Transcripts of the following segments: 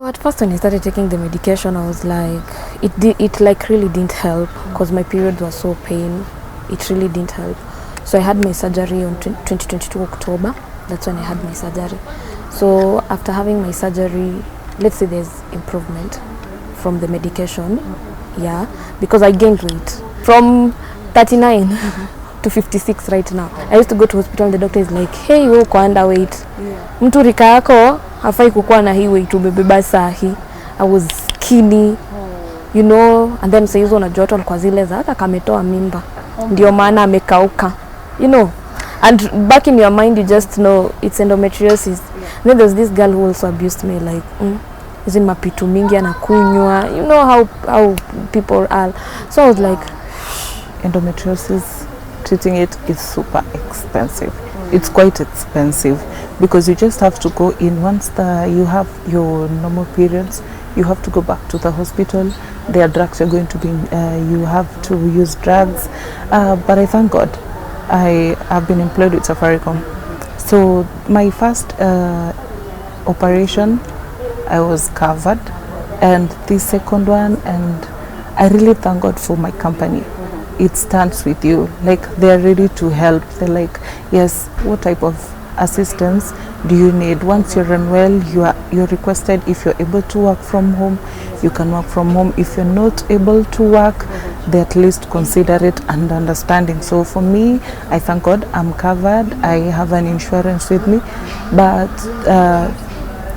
At first when I started taking the medication, I was like, it like really didn't help because my period was so pain. It really didn't help. So I had my surgery on 2022 October. That's when I had my surgery. So after having my surgery, let's say there's improvement from the medication. Yeah, because I gained weight from 39 to 56 right now. I used to go to hospital and the doctor is like, hey, wewe uko underweight. Mtu rika yako hafai kukuwa na hii weight umebeba sahi. I was skinny, you know, and then sasa hizo unajua watu walikuwa zile za hata kametoa mimba. Ndio maana amekauka. You know, and back in your mind you just know it's endometriosis. Then there's this girl who also abused me like isn't mapitu mingi anakunywa. You know how people are. So I was like, endometriosis, treating it is super expensive. It's quite expensive because you just have to go in once you have your normal periods. You have to go back to the hospital. There are drugs you're going to be. You have to use drugs. But I thank God, I have been employed with Safaricom. So my first operation, I was covered, and the second one, and I really thank God for my company. It stands with you, like they're ready to help. They're like, yes, what type of assistance do you need? Once you're unwell, you're requested. If you're able to work from home, you can work from home. If you're not able to work, they at least consider it and understanding. So for me, I thank God I'm covered. I have an insurance with me, but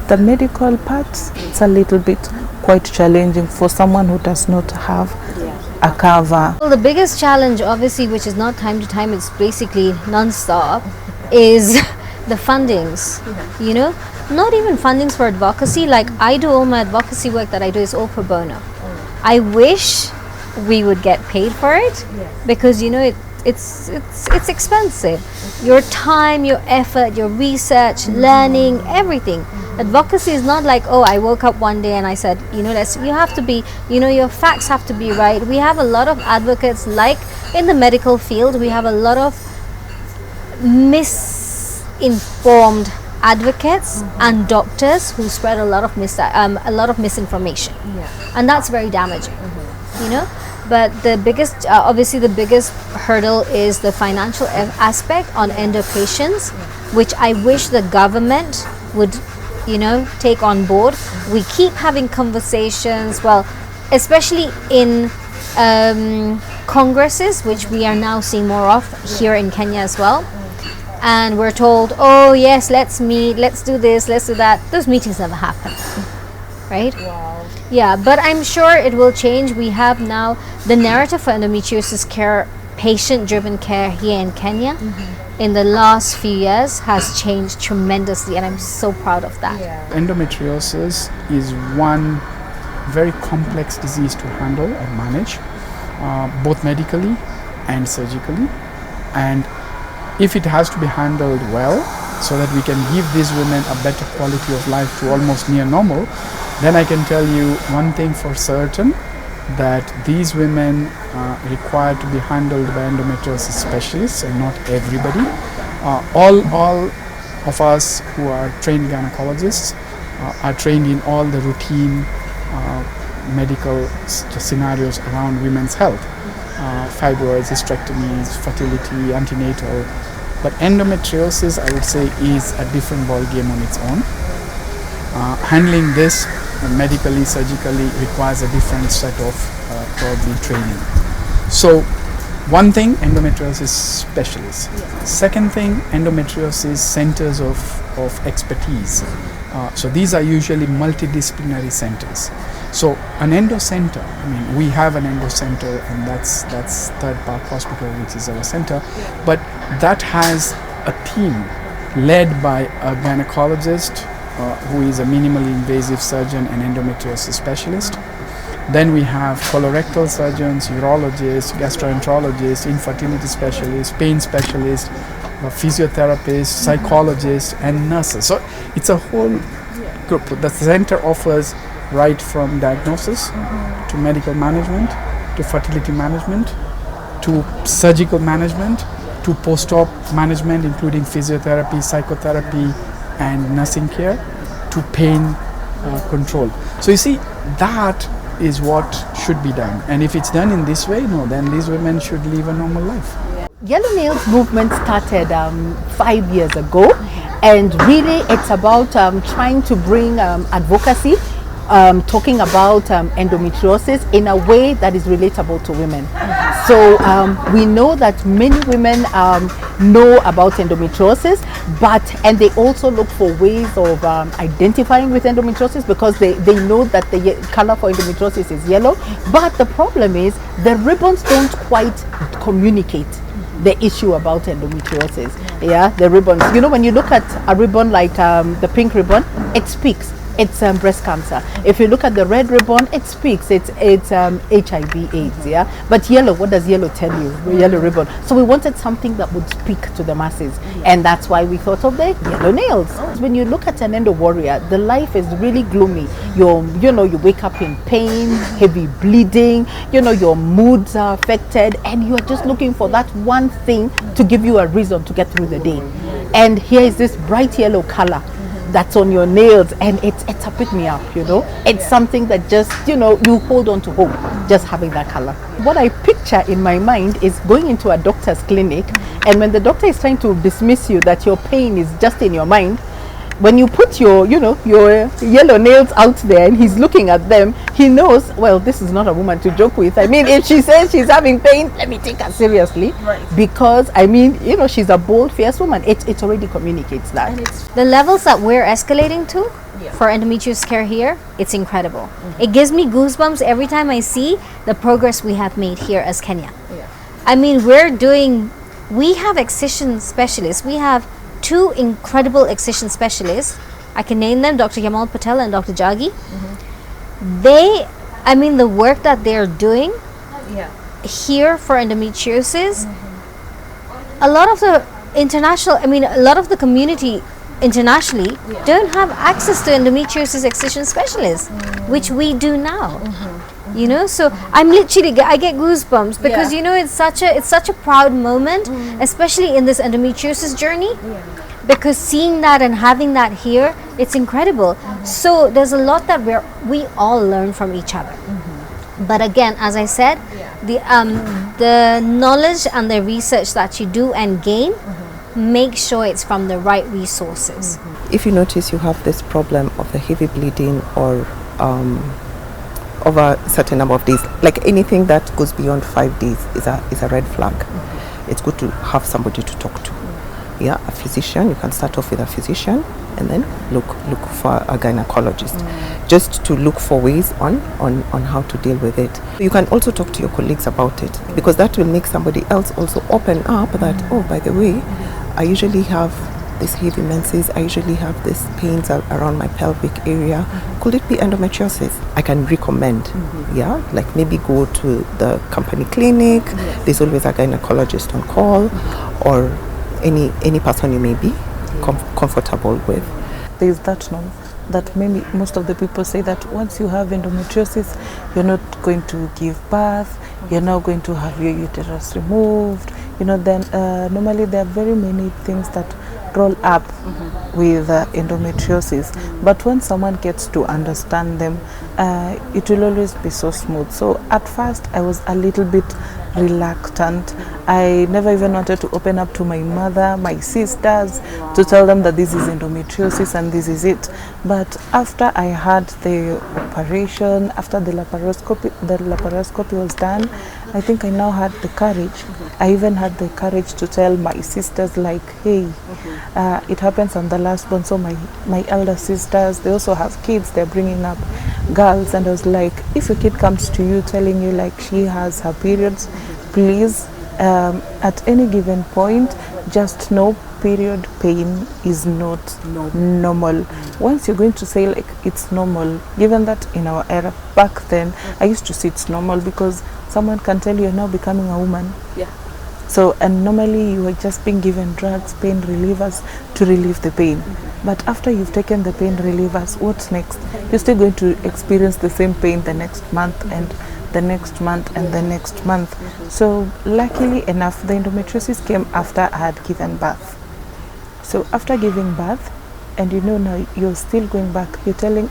the medical part, it's a little bit quite challenging for someone who does not have a cover. Well, the biggest challenge, obviously, which is not time to time, it's basically non-stop, is the fundings. You know, not even fundings for advocacy. Like I do all my advocacy work that I do is all pro bono. I wish we would get paid for it because you know it's expensive. Your time, your effort, your research, learning, everything. Advocacy is not like, oh, I woke up one day and I said, you know, you have to be, you know, your facts have to be right. We have a lot of advocates, like in the medical field, we have a lot of misinformed advocates and doctors who spread a lot of misinformation, and that's very damaging. You know. But the biggest, obviously the biggest hurdle is the financial aspect on endo patients, which I wish the government would, you know, take on board. We keep having conversations, well, especially in congresses, which we are now seeing more of here in Kenya as well. And we're told, oh yes, let's meet, let's do this, let's do that. Those meetings never happen, right? Wow. Yeah, but I'm sure it will change. We have now the narrative for endometriosis care, patient-driven care here in Kenya in the last few years has changed tremendously, and I'm so proud of that. Endometriosis is one very complex disease to handle and manage, both medically and surgically. And if it has to be handled well, so that we can give these women a better quality of life to almost near normal, then I can tell you one thing for certain, that these women require to be handled by endometriosis specialists, and not everybody. All of us who are trained gynecologists are trained in all the routine medical scenarios around women's health, fibroids, hysterectomies, fertility, antenatal. But endometriosis, I would say, is a different ball game on its own. Handling this medically, surgically requires a different set of probably training. So one thing, endometriosis specialists. Second thing, endometriosis centers of expertise. So these are usually multidisciplinary centers. So an endo center, I mean, we have an endo center, and that's Third Park Hospital, which is our center, but that has a team led by a gynecologist who is a minimally invasive surgeon and endometriosis specialist. Then we have colorectal surgeons, urologists, gastroenterologists, infertility specialists, pain specialists, physiotherapists, psychologists, and nurses. So it's a whole group. The center offers right from diagnosis to medical management, to fertility management, to surgical management, to post-op management, including physiotherapy, psychotherapy, and nursing care, to pain control. So you see, that is what should be done. And if it's done in this way, no, then these women should live a normal life. Yellow Nails movement started 5 years ago, and really it's about trying to bring advocacy, talking about endometriosis in a way that is relatable to women. So we know that many women know about endometriosis, and they also look for ways of identifying with endometriosis, because they know that the color for endometriosis is yellow. But the problem is the ribbons don't quite communicate the issue about endometriosis. Yeah, the ribbons. You know, when you look at a ribbon like the pink ribbon, it speaks. It's breast cancer. If you look at the red ribbon, it speaks. It's HIV/AIDS. Yeah, but yellow. What does yellow tell you? Yellow ribbon. So we wanted something that would speak to the masses, and that's why we thought of the yellow nails. When you look at an endo warrior, the life is really gloomy. You wake up in pain, heavy bleeding. Your moods are affected, and you are just looking for that one thing to give you a reason to get through the day. And here is this bright yellow color that's on your nails, and it's a pick me up. It's something that just you hold on to hope just having that color. What I picture in my mind is going into a doctor's clinic, and when the doctor is trying to dismiss you that your pain is just in your mind, when you put your yellow nails out there and he's looking at them, he knows, well, this is not a woman to joke with. I mean, if she says she's having pain, let me take her seriously. Right. Because, I mean, she's a bold, fierce woman. It already communicates that. The levels that we're escalating to for endometriosis care here, it's incredible. It gives me goosebumps every time I see the progress we have made here as Kenya. Yeah. I mean, we have excision specialists. We have 2 incredible excision specialists. I can name them, Dr. Yamal Patel and Dr. Jagi. The work that they're doing here for endometriosis, a lot of the community internationally don't have access to endometriosis excision specialists, which we do now. So I get goosebumps because it's such a proud moment, especially in this endometriosis journey, because seeing that and having that here, it's incredible. So there's a lot that we all learn from each other. But again, as I said, the knowledge and the research that you do and gain, make sure it's from the right resources. If you notice you have this problem of the heavy bleeding or over a certain number of days, like anything that goes beyond 5 days is a red flag. It's good to have somebody to talk to. Yeah, a physician. You can start off with a physician and then look for a gynecologist, just to look for ways on how to deal with it. You can also talk to your colleagues about it, because that will make somebody else also open up that, oh, by the way, I usually have this heavy menses, I usually have these pains around my pelvic area. Could it be endometriosis? I can recommend, like maybe go to the company clinic. There's always a gynecologist on call, or any person you may be comfortable with. There's that norm that maybe most of the people say that once you have endometriosis, you're not going to give birth, you're not going to have your uterus removed. Then normally there are very many things that roll up with endometriosis, but when someone gets to understand them, it will always be so smooth. So at first I was a little bit reluctant. I never even wanted to open up to my mother, my sisters, to tell them that this is endometriosis and this is it. But after I had the operation, after the laparoscopy was done, I think I now had the courage. I even had the courage to tell my sisters, like, hey, it happens on the last one. So my elder sisters, they also have kids, they're bringing up girls, and I was like, if a kid comes to you telling you like she has her periods, please, at any given point, just know period pain is not normal. Once you're going to say like it's normal, given that in our era back then, I used to say it's normal because someone can tell you're now becoming a woman. So, and normally you are just being given drugs, pain relievers to relieve the pain. But after you've taken the pain relievers, what's next? You're still going to experience the same pain the next month and the next month and the next month. So luckily enough, the endometriosis came after I had given birth. So after giving birth, And you know, now you're still going back. You're telling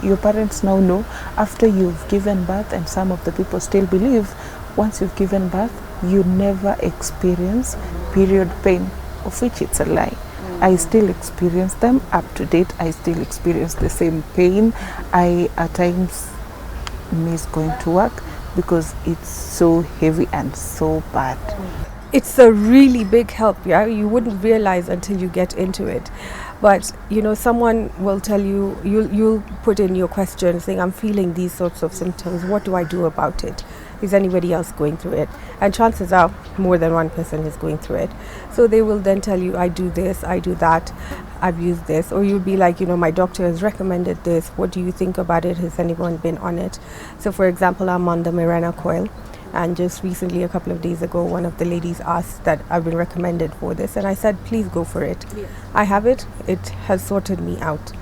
your parents now know after you've given birth, and some of the people still believe once you've given birth, you never experience period pain, of which it's a lie. I still experience them up to date. I still experience the same pain. I at times miss going to work because it's so heavy and so bad. It's a really big help, yeah. You wouldn't realize until you get into it. But you know, someone will tell you, you'll put in your question saying, I'm feeling these sorts of symptoms, what do I do about it? Is anybody else going through it? And chances are more than one person is going through it. So they will then tell you, I do this, I do that, I've used this. Or you'll be like, you know, my doctor has recommended this, what do you think about it? Has anyone been on it? So for example, I'm on the Mirena coil. And just recently, a couple of days ago, one of the ladies asked that I've been recommended for this. And I said, please go for it. Yeah. I have it. It has sorted me out,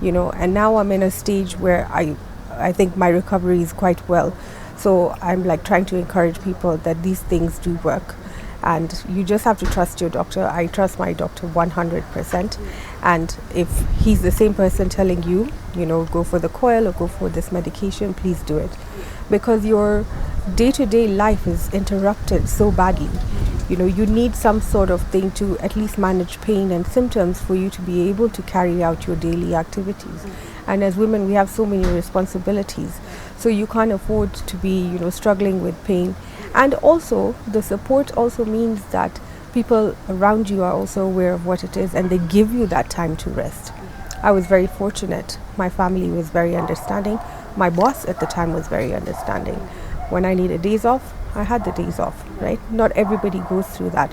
you know. And now I'm in a stage where I think my recovery is quite well. So I'm like trying to encourage people that these things do work. And you just have to trust your doctor. I trust my doctor 100%. And if he's the same person telling you, you know, go for the coil or go for this medication, please do it. Because your day-to-day life is interrupted so badly. You know, you need some sort of thing to at least manage pain and symptoms for you to be able to carry out your daily activities. And as women, we have so many responsibilities. So you can't afford to be, you know, struggling with pain. And also, the support also means that people around you are also aware of what it is, and they give you that time to rest. I was very fortunate. My family was very understanding. My boss at the time was very understanding. When I needed days off, I had the days off, right? Not everybody goes through that.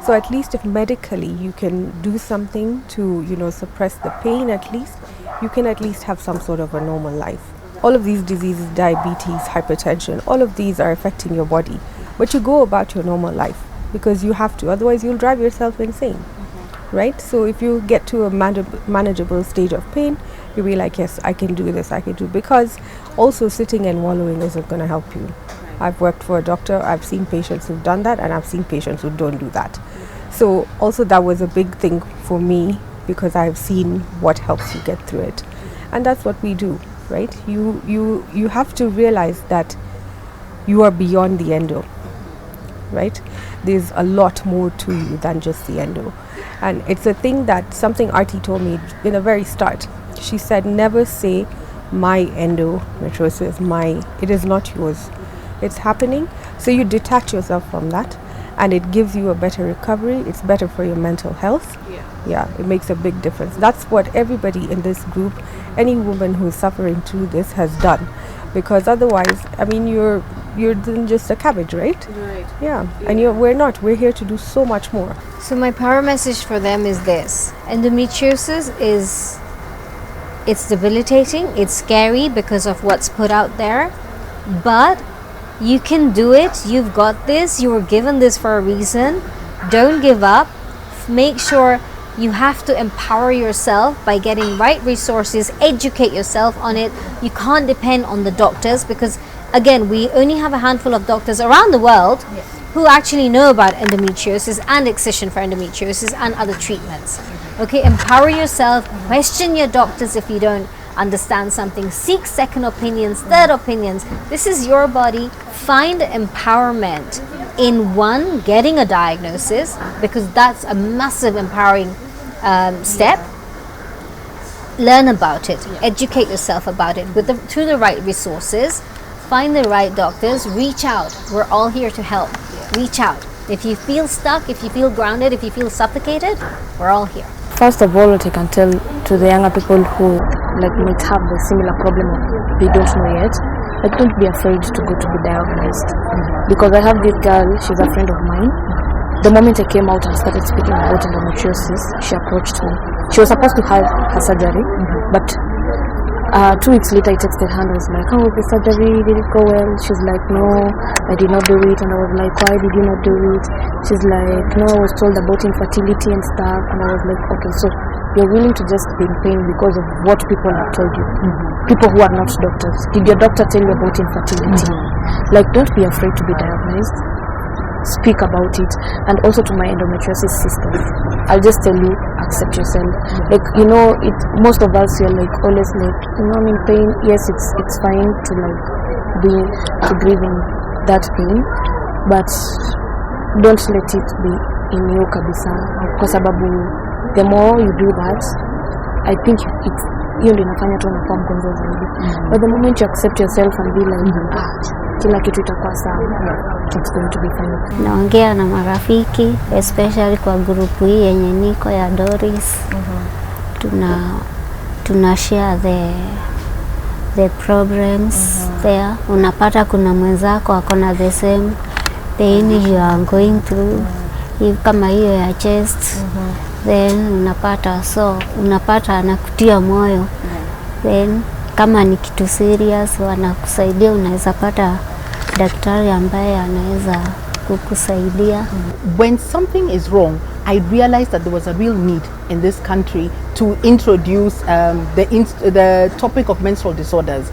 So at least if medically you can do something to, you know, suppress the pain, at least, you can at least have some sort of a normal life. All of these diseases, diabetes, hypertension, all of these are affecting your body. But you go about your normal life because you have to, otherwise you'll drive yourself insane, right? So if you get to a manageable stage of pain, you'll be like, yes, I can do this, I can do, because also sitting and wallowing isn't going to help you. I've worked for a doctor, I've seen patients who've done that, and I've seen patients who don't do that. So also that was a big thing for me because I've seen what helps you get through it. And that's what we do, right? You have to realize that you are beyond the endo, right? There's a lot more to you than just the endo. And it's a thing that something Arti told me in the very start. She said, never say my endometriosis, it is not yours. It's happening. So you detach yourself from that, and it gives you a better recovery. It's better for your mental health. Yeah, it makes a big difference. That's what everybody in this group, any woman who is suffering through this, has done. Because otherwise, I mean, you're then just a cabbage, right? Right. Yeah. And we're here to do so much more. So my power message for them is this: endometriosis it's debilitating, it's scary because of what's put out there, but you can do it. You've got this. You were given this for a reason. Don't give up. Make sure you have to empower yourself by getting right resources, educate yourself on it. You can't depend on the doctors because, again, we only have a handful of doctors around the world who actually know about endometriosis and excision for endometriosis and other treatments. Okay, empower yourself, question your doctors if you don't understand something, seek second opinions, third opinions. This is your body. Find empowerment in one, getting a diagnosis, because that's a massive empowering step. Learn about it, educate yourself about it through the right resources. Find the right doctors, reach out. We're all here to help. Reach out. If you feel stuck, if you feel grounded, if you feel suffocated, we're all here. First of all, what I can tell to the younger people who might have the similar problem they don't know yet, don't be afraid to go to be diagnosed. Because I have this girl, she's a friend of mine. The moment I came out and started speaking about endometriosis, she approached me. She was supposed to have her surgery, but 2 weeks later I texted her and I was like, how was the surgery? Did it go well? She's like, no, I did not do it. And I was like, why did you not do it? She's like, no, I was told about infertility and stuff. And I was like, okay, so you're willing to just be in pain because of what people have told you. People who are not doctors. Did your doctor tell you about infertility? Don't be afraid to be diagnosed. speak about it. And also to my endometriosis sisters, I'll just tell you, accept yourself. Like, you know, most of us, you're like always like, you know, I'm in pain. Yes, it's fine to like to grieve in that pain, but don't let it be in you kabisa, kwa sababu the more you do that, I think hiyo ndio inafanya tu unakuwa mgonjwa zaidi. But the moment you accept yourself and be like, kila kitu itakuwa sawa, it's going to be fine. Naongea na marafiki, especially kwa grupu hii yenye niko ya Doris. Tuna share the problems there. Unapata kuna mwenzako akona the same pain you are going through, kama hiyo ya chest, then unapata anakutia moyo, then kama ni kitu serious wanakusaidia, unaweza pata daktari ambaye anaweza kukusaidia. When something is wrong, I realized that there was a real need in this country to introduce the topic of menstrual disorders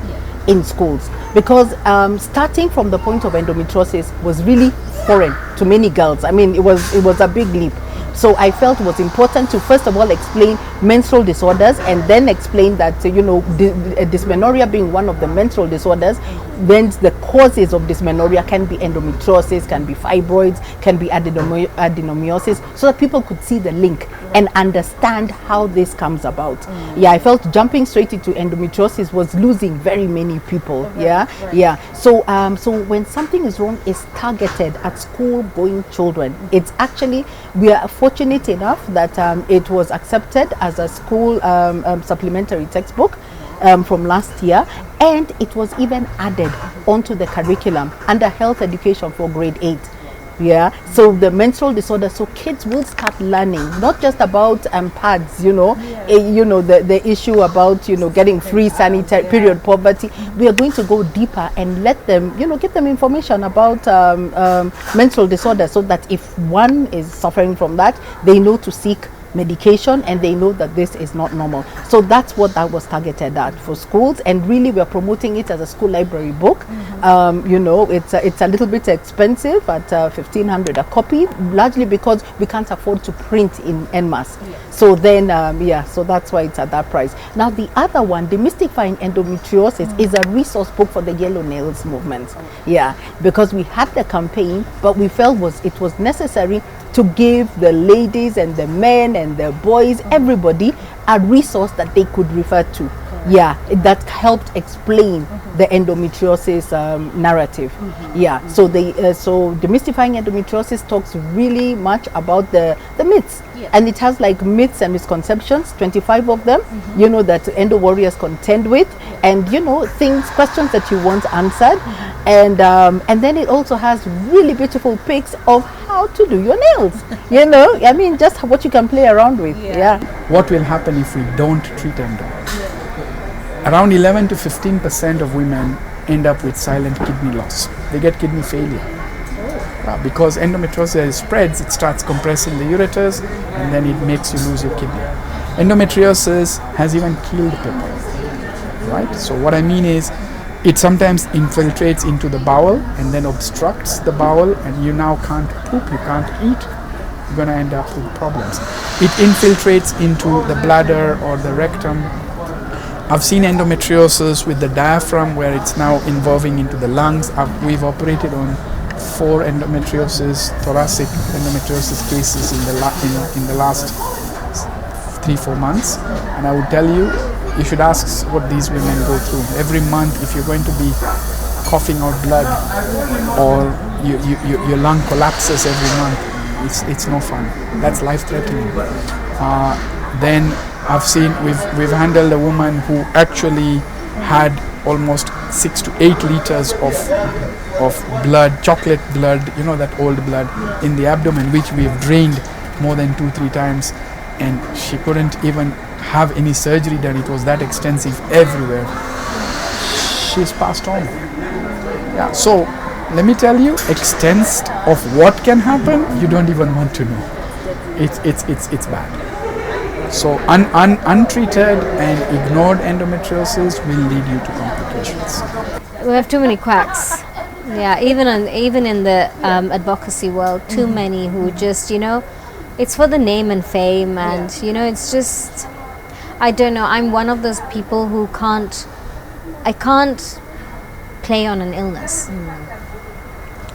in schools, because starting from the point of endometriosis was really foreign to many girls. I mean, it was a big leap. So I felt it was important to first of all explain menstrual disorders, and then explain that, you know, dysmenorrhea being one of the menstrual disorders, then the causes of dysmenorrhea can be endometriosis, can be fibroids, can be adenomyosis, so that people could see the link and understand how this comes about. Yeah, I felt jumping straight into endometriosis was losing very many people. So when something is wrong, it's targeted at school going children. It's actually, we are fortunate enough that it was accepted as a school supplementary textbook from last year, and it was even added onto the curriculum under health education for grade 8. Yeah, so the menstrual disorder, so kids will start learning not just about pads, you know, the issue about, you know, getting free sanitary period poverty. We are going to go deeper and let them, you know, give them information about menstrual disorder, so that if one is suffering from that, they know to seek medication and they know that this is not normal. So that's what that was targeted at for schools, and really we're promoting it as a school library book. You know, it's a little bit expensive at 1,500 a copy, largely because we can't afford to print en masse. So then so that's why it's at that price. Now the other one, Demystifying Endometriosis, is a resource book for the Yellow Nails movement. Yeah, because we had the campaign, but we felt it was necessary to give the ladies and the men and the boys, everybody, a resource that they could refer to. Yeah, that helped explain the endometriosis narrative. Yeah, so so Demystifying Endometriosis talks really much about the myths, and it has like myths and misconceptions, 25 of them, you know, that endo warriors contend with, and you know, questions that you want answered, and then it also has really beautiful pics of how to do your nails. You know, I mean, just what you can play around with. Yeah. What will happen if we don't treat endo? Around 11 to 15% of women end up with silent kidney loss. They get kidney failure. Because endometriosis spreads, it starts compressing the ureters, and then it makes you lose your kidney. Endometriosis has even killed people, right? So what I mean is, it sometimes infiltrates into the bowel and then obstructs the bowel, and you now can't poop, you can't eat. You're going to end up with problems. It infiltrates into the bladder or the rectum. I've seen endometriosis with the diaphragm, where it's now involving into the lungs. We've operated on 4 thoracic endometriosis cases in the last 3-4 months, and I would tell you should ask what these women go through. Every month, if you're going to be coughing out blood, or your lung collapses every month, it's no fun. That's life-threatening. Then I've seen, we've handled a woman who actually had almost 6 to 8 liters of blood, chocolate blood, you know, that old blood in the abdomen, which we've drained more than 2-3 times, and she couldn't even have any surgery done. It was that extensive everywhere. She's passed on. Yeah, so let me tell you, extent of what can happen, you don't even want to know. It's bad. So untreated and ignored endometriosis will lead you to complications. We have too many quacks. Yeah, even in the advocacy world, too many who just, it's for the name and fame, and it's just, I don't know. I'm one of those people who I can't play on an illness,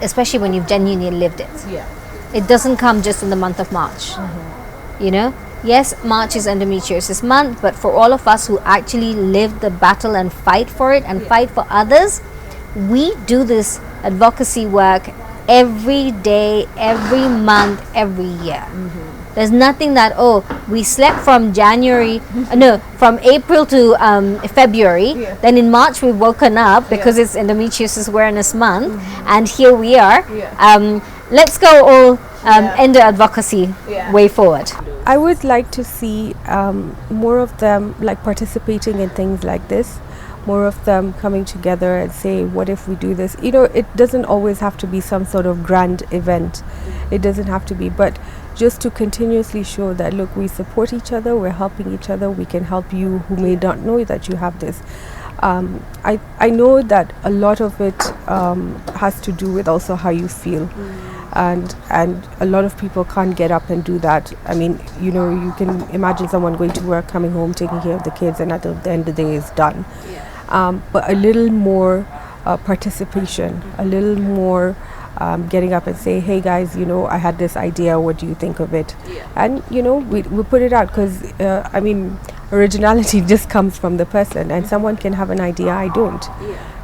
especially when you've genuinely lived it. Yeah. It doesn't come just in the month of March. Yes, March is endometriosis month, but for all of us who actually live the battle and fight for it and fight for others, we do this advocacy work every day, every month, every year. There's nothing that, we slept from from April to February. Then in March we've woken up because it's Endometriosis Awareness Month, and here we are. Let's go all endo advocacy way forward. I would like to see more of them like participating in things like this, more of them coming together and say, what if we do this? It doesn't always have to be some sort of grand event. It doesn't have to be, but just to continuously show that, look, we support each other, we're helping each other, we can help you who may not know that you have this. I know that a lot of it has to do with also how you feel. And a lot of people can't get up and do that. I mean, you can imagine someone going to work, coming home, taking care of the kids, and at the end of the day is done. But a little more participation, a little more getting up and say, hey guys, I had this idea, what do you think of it? And we put it out, because originality just comes from the person, and someone can have an idea, I don't.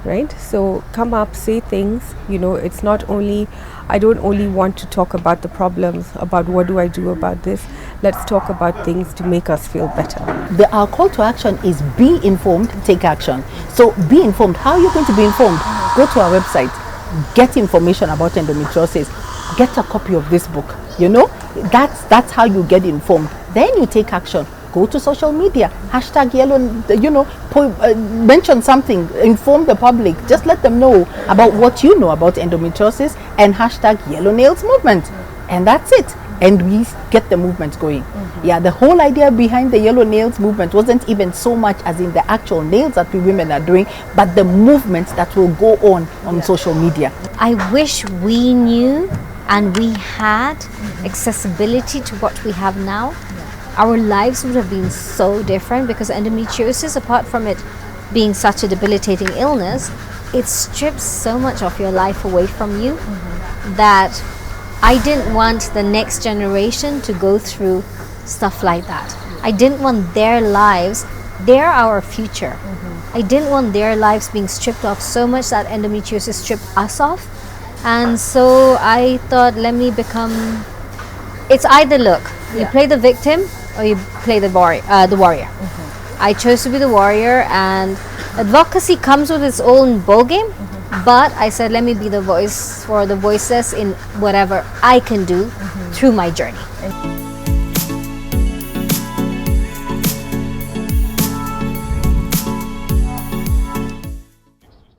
Right? So come up, say things. It's not only, I don't only want to talk about the problems, about what do I do about this. Let's talk about things to make us feel better. Our call to action is be informed, take action. So be informed. How are you going to be informed? Go to our website, get information about endometriosis, get a copy of this book. That's how you get informed. Then you take action. Go to social media, #yellow, mention something, inform the public, just let them know about what you know about endometriosis, and #yellow nails movement, and that's it. And we get the movement going. The whole idea behind the yellow nails movement wasn't even so much as in the actual nails that we women are doing, but the movement that will go on social media. I wish we knew and we had accessibility to what we have now. Our lives would have been so different, because endometriosis, apart from it being such a debilitating illness, it strips so much of your life away from you that I didn't want the next generation to go through stuff like that. I didn't want their lives, they're our future. I didn't want their lives being stripped off so much that endometriosis stripped us off. And so I thought, let me become, it's either you play the victim or you play the warrior. I chose to be the warrior, and advocacy comes with its own ballgame. But I said, let me be the voice for the voiceless in whatever I can do through my journey.